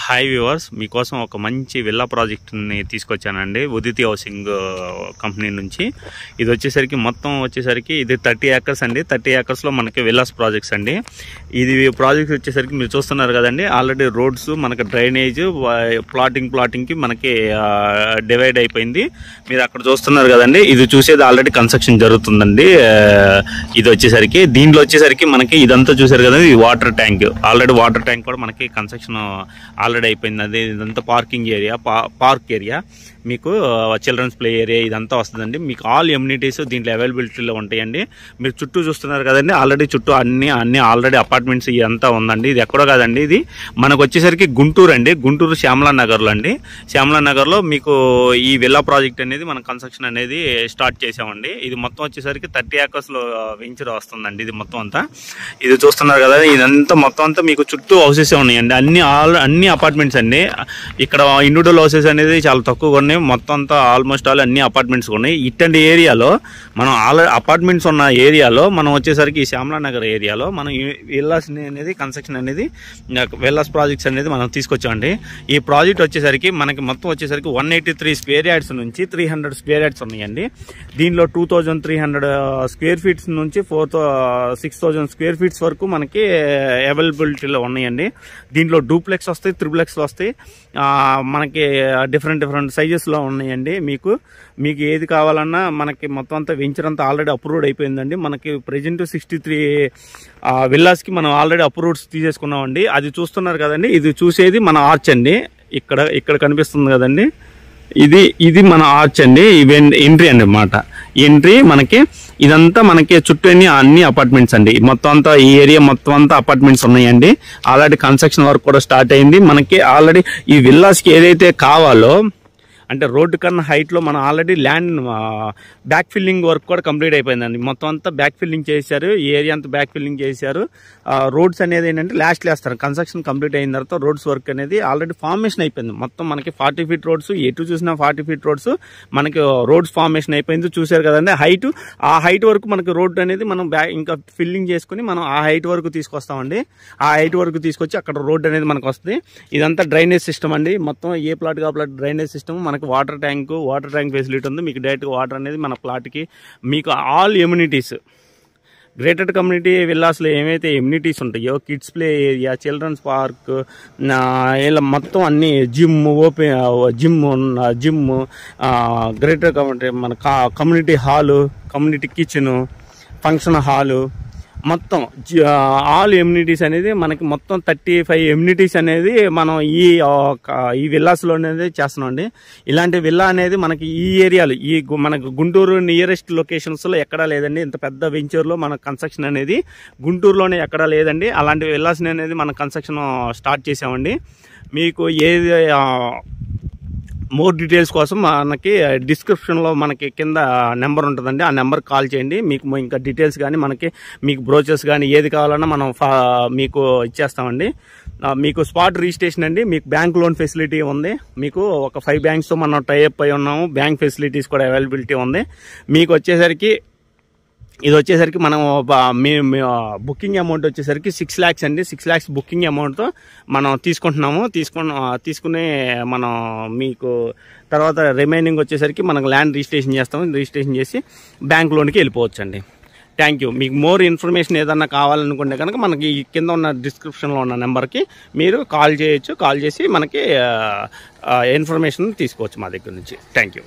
Hi viewers, మీకోసం ఒక మంచి విల్లా ప్రాజెక్ట్ని తీసుకొచ్చానండి ఉదితి హౌసింగ్ కంపెనీ నుంచి. ఇది వచ్చేసరికి మొత్తం ఇది 30 ఏకర్స్ అండి. 30 ఏకర్స్లో మనకి విల్లాస్ ప్రాజెక్ట్స్ అండి. ఇది ప్రాజెక్ట్ వచ్చేసరికి మీరు చూస్తున్నారు కదండి, ఆల్రెడీ రోడ్స్ మనకి డ్రైనేజ్ ప్లాటింగ్కి మనకి డివైడ్ అయిపోయింది. మీరు అక్కడ చూస్తున్నారు కదండి, ఇది చూసేది ఆల్రెడీ కన్స్ట్రక్షన్ జరుగుతుందండి. ఇది వచ్చేసరికి దీంట్లో వచ్చేసరికి మనకి ఇదంతా చూసారు కదండి, ఇది water tank. Already water tank కూడా మనకి కన్స్ట్రక్షన్ ఆల్రెడీ అయిపోయింది. అదే ఇదంతా పార్కింగ్ ఏరియా, పార్క్ ఏరియా, మీకు చిల్డ్రన్స్ ప్లే ఏరియా ఇదంతా వస్తుందండి. మీకు ఆల్ ఎమ్యూనిటీస్ దీంట్లో అవైలబిలిటీలో ఉంటాయండి. మీరు చుట్టూ చూస్తున్నారు కదండి, ఆల్రెడీ చుట్టూ అన్ని ఆల్రెడీ అపార్ట్మెంట్స్ ఇదంతా ఉందండి. ఇది ఎక్కడో కాదండి, ఇది మనకు వచ్చేసరికి గుంటూరు అండి, గుంటూరు శ్యామలా నగర్లో అండి. శ్యామలా నగర్లో మీకు ఈ విల్లా ప్రాజెక్ట్ అనేది మన కన్స్ట్రక్షన్ అనేది స్టార్ట్ చేసామండి. ఇది మొత్తం వచ్చేసరికి 30 ఏకర్స్లో వెంచర్ వస్తుందండి. ఇది మొత్తం అంతా ఇది చూస్తున్నారు కదా, ఇదంతా మొత్తం అంతా మీకు చుట్టూ హౌసెస్ ఉన్నాయండి. అన్ని అపార్ట్మెంట్స్ అండి. ఇక్కడ ఇండివిజువల్ హౌసెస్ అనేది చాలా తక్కువగా ఉన్నాయి. మొత్తం అంతా ఆల్మోస్ట్ అన్ని అపార్ట్మెంట్స్ ఉన్నాయి. ఇట్లాంటి ఏరియాలో మనం అపార్ట్మెంట్స్ ఉన్న ఏరియాలో మనం వచ్చేసరికి ఈ శ్యామలా నగర్ ఏరియాలో మనం విల్లాస్ అనేది కన్స్ట్రక్షన్ అనేది విల్లాస్ ప్రాజెక్ట్స్ అనేది మనం తీసుకొచ్చామండి. ఈ ప్రాజెక్ట్ వచ్చేసరికి మనకి మొత్తం వచ్చేసరికి 183 స్క్వేర్ యార్డ్స్ నుంచి 300 స్క్వేర్ యార్డ్స్ ఉన్నాయండి. దీనిలో 2300 స్క్వేర్ ఫీట్స్ నుంచి 6000 స్క్వేర్ ఫీట్స్ వరకు మనకి అవైలబిలిటీలో ఉన్నాయండి. దీంట్లో డూప్లెక్స్ వస్తాయి, త్రిప్లెక్స్ వస్తాయి, మనకి డిఫరెంట్ సైజెస్లో ఉన్నాయండి. మీకు ఏది కావాలన్నా మనకి మొత్తం అంతా వెంచర్ అంతా ఆల్రెడీ అప్రూవ్డ్ అయిపోయిందండి. మనకి ప్రెజెంట్ 63 విల్లాస్కి మనం ఆల్రెడీ అప్రూవ్డ్స్ తీసేసుకున్నామండి. అది చూస్తున్నారు కదండి, ఇది చూసేది మన ఆర్చ్ అండి. ఇక్కడ కనిపిస్తుంది కదండి, ఇది మన ఆర్చ్ అండి. ఎంట్రీ అన్నమాట. ఎంట్రీ మనకి ఇదంతా మనకి చుట్టూ అన్ని అపార్ట్మెంట్స్ అండి. మొత్తం అంతా ఈ ఏరియా మొత్తం అంతా అపార్ట్మెంట్స్ ఉన్నాయండి. ఆల్రెడీ కన్స్ట్రక్షన్ వర్క్ కూడా స్టార్ట్ అయింది. మనకి ఆల్రెడీ ఈ విల్లాస్కి ఏదైతే కావాలో అంటే రోడ్డు కన్నా హైట్లో మనం already land back filling work కూడా కంప్లీట్ అయిపోయిందండి. మొత్తం అంతా బ్యాక్ ఫిల్లింగ్ చేశారు, ఈ ఏరియా అంతా బ్యాక్ ఫిల్లింగ్ చేశారు. రోడ్స్ అనేది ఏంటంటే లాస్ట్లో వేస్తారు. కన్స్ట్రక్షన్ కంప్లీట్ అయిన తర్వాత రోడ్స్ వర్క్ అనేది ఆల్రెడీ ఫార్మేషన్ అయిపోయింది. మొత్తం మనకి 40 ఫీట్ రోడ్స్, ఎటు చూసినా 40 ఫీట్ రోడ్స్ మనకి రోడ్స్ ఫార్మేషన్ అయిపోయింది. చూసారు కదండి, ఆ హైట్ వరకు మనకి రోడ్ అనేది మనం ఇంకా ఫిల్లింగ్ చేసుకుని మనం ఆ హైట్ వరకు తీసుకొస్తామండి. ఆ హైట్ వరకు తీసుకొచ్చి అక్కడ రోడ్ అనేది మనకు వస్తుంది. ఇదంతా డ్రైనేజ్ సిస్టమ్ అండి. మొత్తం ఏ ప్లాట్ కా ప్లాట్ డ్రైనేజ్ సిస్టమ్. మనకి వాటర్ ట్యాంక్ ఫెసిలిటీ ఉంది. మీకు డైరెక్ట్గా వాటర్ అనేది మన ప్లాట్కి మీకు ఆల్ ఎమ్యూనిటీస్ గ్రేటెడ్ కమ్యూనిటీ విల్లాస్లో ఏమైతే ఎమ్యూనిటీస్ ఉంటాయో, kids play area, children's park, ఇలా మొత్తం అన్ని జిమ్, గ్రేటర్ కమ్యూనిటీ మన community hall, community kitchen, function hall, మొత్తం ఆల్ ఎమ్యూనిటీస్ అనేది మనకి మొత్తం 35 ఎమ్యూనిటీస్ అనేది మనం ఈ విల్లాస్లో అనేది చేస్తున్నాం అండి. ఇలాంటి విల్లా అనేది మనకి ఈ ఏరియాలో మనకు గుంటూరు నియరెస్ట్ లొకేషన్స్లో ఎక్కడా లేదండి. ఇంత పెద్ద వెంచర్లో మన కన్స్ట్రక్షన్ అనేది గుంటూరులోనే ఎక్కడా లేదండి. అలాంటి విల్లాస్ అనేది మన కన్స్ట్రక్షన్ స్టార్ట్ చేసామండి. మీకు ఏది మోర్ డీటెయిల్స్ కోసం మనకి డిస్క్రిప్షన్లో మనకి కింద నెంబర్ ఉంటుందండి. ఆ నెంబర్ కాల్ చేయండి. మీకు ఇంకా డీటెయిల్స్ కానీ మీకు బ్రోచర్స్ కానీ ఏది కావాలన్నా మనం మీకు ఇచ్చేస్తామండి. మీకు స్పాట్ రిజిస్ట్రేషన్ అండి. మీకు బ్యాంక్ లోన్ ఫెసిలిటీ ఉంది. మీకు ఒక 5 బ్యాంక్స్తో మనం టైఅప్ అయి ఉన్నాము. బ్యాంక్ ఫెసిలిటీస్ కూడా అవైలబిలిటీ ఉంది. మీకు వచ్చేసరికి ఇది వచ్చేసరికి మనం బుకింగ్ అమౌంట్ వచ్చేసరికి 6 lakhs అండి. 6 lakhs బుకింగ్ అమౌంట్తో మనం తీసుకుంటున్నాము. తీసుకుని మనం మీకు తర్వాత రిమైనింగ్ వచ్చేసరికి మనకు ల్యాండ్ రిజిస్ట్రేషన్ చేస్తాము. రిజిస్ట్రేషన్ చేసి బ్యాంక్ లోన్కి వెళ్ళిపోవచ్చు అండి. Thank you. మీకు మోర్ ఇన్ఫర్మేషన్ ఏదన్నా కావాలనుకుంటే కనుక మనకి కింద ఉన్న డిస్క్రిప్షన్లో ఉన్న నెంబర్కి మీరు కాల్ చేయొచ్చు. కాల్ చేసి మనకి ఇన్ఫర్మేషన్ తీసుకోవచ్చు మా దగ్గర నుంచి. Thank you.